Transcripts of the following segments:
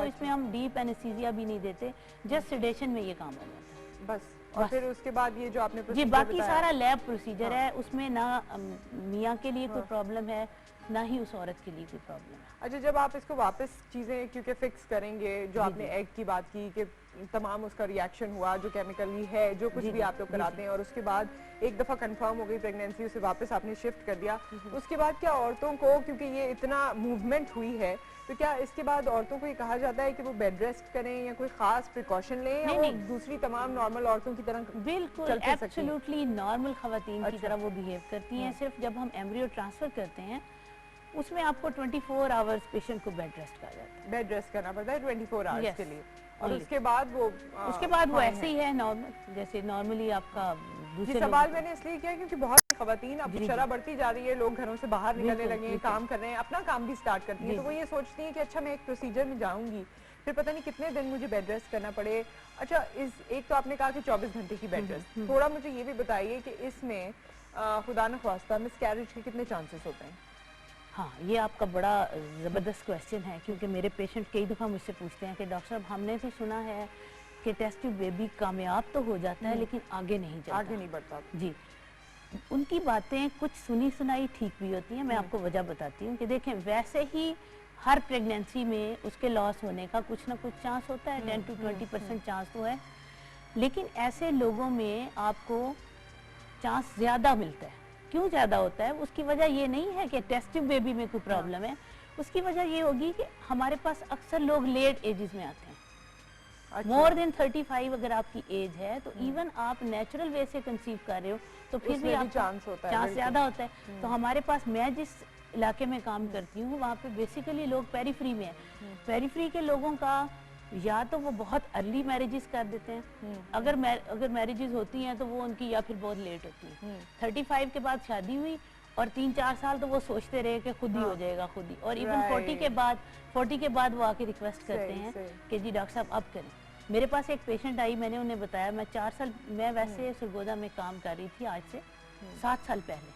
तो इसमें हम डीप एनेस्थीसिया भी नहीं देते, जस्ट सेडेशन में ये काम हो जाता है बस। और फिर उसके बाद ये जो आपने जी बाकी सारा लैब प्रोसीजर है, उसमें ना मियाँ के लिए कोई प्रॉब्लम है ना ही उस औरत के लिए कोई प्रॉब्लम है। अच्छा, जब आप इसको वापस चीजें क्योंकि फिक्स करेंगे, जो आपने एग की बात की कि तमाम उसका रिएक्शन हुआ जो केमिकली है, जो कुछ भी आप लोग कराते हैं, और उसके बाद एक दफा कंफर्म हो गई प्रेगनेंसी, उसे वापस आपने शिफ्ट कर दिया, उसके बाद क्या औरतों को, क्योंकि ये इतना मूवमेंट हुई है, तो क्या इसके बाद औरतों को ये कहा जाता है कि वो बेड रेस्ट करें या कोई खास प्रिकॉशन लें, या वो दूसरी तमाम नॉर्मल औरतों की तरह बिल्कुल एब्सोल्युटली नॉर्मल खवातीन की तरह वो बिहेव करती हैं। सिर्फ जब हम एम्ब्रियो ट्रांसफर करते हैं उसमें आपको 24 आवर्स पेशेंट को बेड रेस्ट कहा जाता है, बेड रेस्ट करना पड़ता है 24 आवर्स के लिए, और उसके बाद वो ऐसे ही है नॉर्मल, जैसे नॉर्मली आपका दूसरे सवाल मैंने इसलिए किया क्योंकि बहुत खवातीन अब शरह बढ़ती जा रही है, लोग घरों से बाहर निकलने लगे हैं, काम कर रहे हैं, अपना काम भी स्टार्ट करती हैं, तो वो ये सोचती हैं कि अच्छा मैं एक प्रोसीजर में जाऊंगी, फिर पता नहीं कितने दिन मुझे बेड रेस्ट करना पड़े। अच्छा, इस एक तो आपने कहा कि 24 घंटे की बेड रेस्ट, थोड़ा मुझे ये भी बताइए कि इसमें खुदा न ख्वास्ता मिसकैरेज के कितने चांसेस होते हैं? हाँ, ये आपका बड़ा ज़बरदस्त क्वेश्चन है, क्योंकि मेरे पेशेंट कई दफ़ा मुझसे पूछते हैं कि डॉक्टर साहब हमने तो सुना है कि टेस्ट ट्यूब बेबी कामयाब तो हो जाता है लेकिन आगे नहीं जाता, आगे नहीं बढ़ता। जी, उनकी बातें कुछ सुनी सुनाई ठीक भी होती हैं। मैं आपको वजह बताती हूँ कि देखें, वैसे ही हर प्रेगनेंसी में उसके लॉस होने का कुछ ना कुछ चांस होता है, 10 to 20% चांस तो है, लेकिन ऐसे लोगों में आपको चांस ज़्यादा मिलता है। क्यों ज़्यादा होता है? उसकी वजह ये नहीं है कि टेस्ट ट्यूब बेबी में कोई प्रॉब्लम है, उसकी वजह ये होगी कि हमारे पास अक्सर लोग लेट एजेस में आते हैं। मोर देन 35 अगर आपकी एज है तो इवन आप नेचुरल वे से कंसीव कर रहे हो तो फिर भी आप चांस होता है, चांस ज़्यादा होता है। तो हमारे पास, मैं जिस इलाके में काम करती हूँ वहाँ पे बेसिकली लोग पेरीफ्री में है, पेरीफ्री के लोगों का या तो वो बहुत अर्ली मैरिजेस कर देते हैं, अगर मैरिजेस होती हैं तो वो उनकी या फिर बहुत लेट होती है। 35 के बाद शादी हुई और 3-4 साल तो वो सोचते रहे कि खुद ही हो जाएगा खुद ही, और इवन 40 के बाद वो आके रिक्वेस्ट करते हैं कि जी डॉक्टर साहब अब करें। मेरे पास एक पेशेंट आई, मैंने उन्हें बताया, मैं 4 साल, मैं वैसे सरगोदा में काम कर रही थी आज से 7 साल पहले,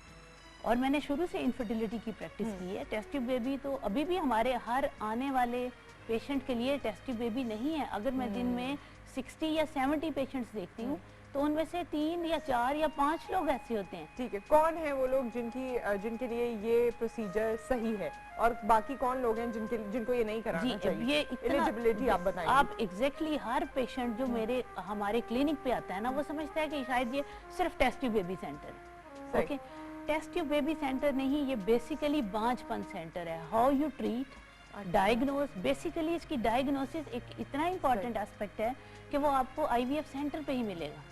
और मैंने शुरू से इनफर्टिलिटी की प्रैक्टिस की है। टेस्ट ट्यूब बेबी तो अभी भी हमारे हर आने वाले पेशेंट के लिए टेस्ट ट्यूब बेबी नहीं है। अगर मैं दिन में 60 या 70 पेशेंट्स देखती हूँ तो उनमें से 3 या 4 या 5 लोग ऐसे होते हैं। ठीक है, कौन है वो लोग जिनके लिए ये प्रोसीजर सही है, और बाकी कौन लोग हैं जिनको ये नहीं कराना चाहिए? ये एलिजिबिलिटी आप बताइए। आप एग्जैक्टली हर पेशेंट जो हमारे क्लिनिक पे आता है ना, वो समझता है कि शायद ये सिर्फ टेस्ट ट्यूब बेबी सेंटर है। Okay, test tube baby centre नहीं, ये बेसिकली बांझपन सेंटर है। How you treat, diagnose, basically इसकी डायग्नोसिस एक इतना इम्पोर्टेंट एस्पेक्ट है कि वो आपको IVF सेंटर पे ही मिलेगा।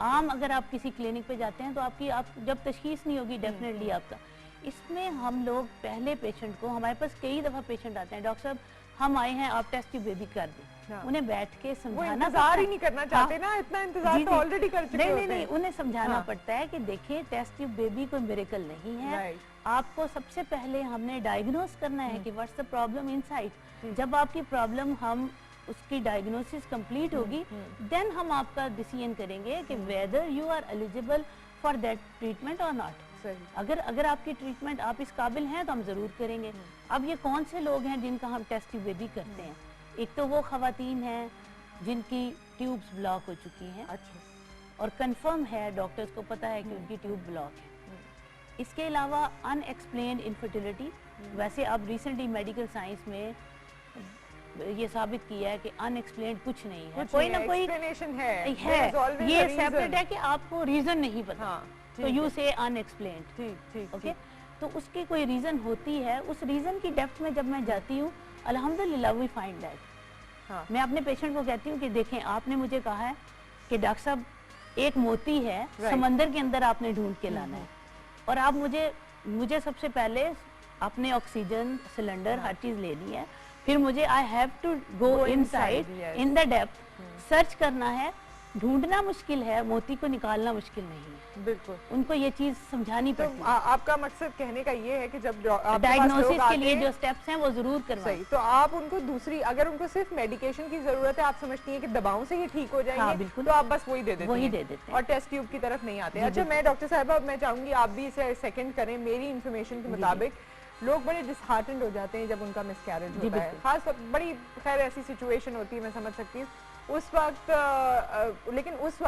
आम अगर आप किसी क्लिनिक पे जाते हैं तो आप जब तशखीस नहीं होगी डेफिनेटली आपका। इसमें हम लोग पहले पेशेंट को, हमारे पास कई दफ़ा पेशेंट आते हैं, डॉक्टर साहब हम आए हैं आप टेस्ट ट्यूब बेबी कर दें, उन्हें बैठ के समझाना, इंतजार ही नहीं करना चाहते ना, इतना इंतजार तो ऑलरेडी कर चुके होते हैं। नहीं, उन्हें समझाना पड़ता है कि देखिए टेस्ट ट्यूब बेबी कोई मिरेकल नहीं है, आपको सबसे पहले हमने डायग्नोस करना है कि व्हाट्स द प्रॉब्लम इनसाइड। जब आपकी प्रॉब्लम, हम उसकी डायग्नोसिस कंप्लीट होगी, देन हम आपका डिसीजन करेंगे कि whether you are eligible for that treatment और नॉट। अगर आपकी ट्रीटमेंट, आप इस काबिल हैं तो हम जरूर करेंगे। अब ये कौन से लोग हैं जिनका हम टेस्ट ट्यूब बेबी करते हैं? एक तो वो खवातीन हैं जिनकी ट्यूब्स ब्लॉक हो चुकी हैं, और कंफर्म है, डॉक्टर्स को पता है कि उनकी ट्यूब ब्लॉक है। इसके अलावा अनएक्सप्लेन्ड इनफर्टिलिटी, वैसे अब रिसेंटली मेडिकल साइंस में ये साबित किया है कि अनएक्सप्लेन्ड कुछ नहीं है, कोई ना कोई एक्सप्लेनेशन है, ये सेपरेट है कि आपको रीजन नहीं पता, तो यू से अनएक्सप्लेन्ड। ओके, तो उसकी कोई रीजन होती है, उस रीजन की डेप्थ में जब मैं जाती हूँ, अल्हम्दुलिल्लाह वी फाइंड दैट। मैं अपने पेशेंट को कहती हूँ कि देखें, आपने मुझे कहा है कि डॉक्टर साहब एक मोती है, समंदर के अंदर आपने ढूंढ के लाना है, और आप मुझे सबसे पहले अपने ऑक्सीजन सिलेंडर हर चीज लेनी है, फिर मुझे I have to go inside in the depth, search करना है, ढूंढना मुश्किल है, मोती को निकालना मुश्किल नहीं है। बिल्कुल, उनको ये चीज समझानी पड़ती है। आपका मकसद कहने का ये है कि जब डायग्नोसिस के लिए जो स्टेप्स हैं वो जरूर करवाएं। सही, तो आप उनको दूसरी, अगर उनको सिर्फ मेडिकेशन की जरूरत है, आप समझती हैं कि दवाओं से ये ठीक हो जाएंगे, बिल्कुल, तो आप बस वही दे देते हैं और टेस्ट ट्यूब की तरफ नहीं आते। अच्छा, मैं डॉक्टर साहब, मैं चाहूंगी आप भी इसे सेकंड करें मेरी इन्फॉर्मेशन के मुताबिक। लोग बड़े डिसहार्टेंड हो जाते हैं जब उनका मिसकैरेज जी, होता है, बिल्कुल। खास बड़ी खैर ऐसी सिचुएशन होती है, मैं समझ सकती हूँ उस वक्त लेकिन उस वक्त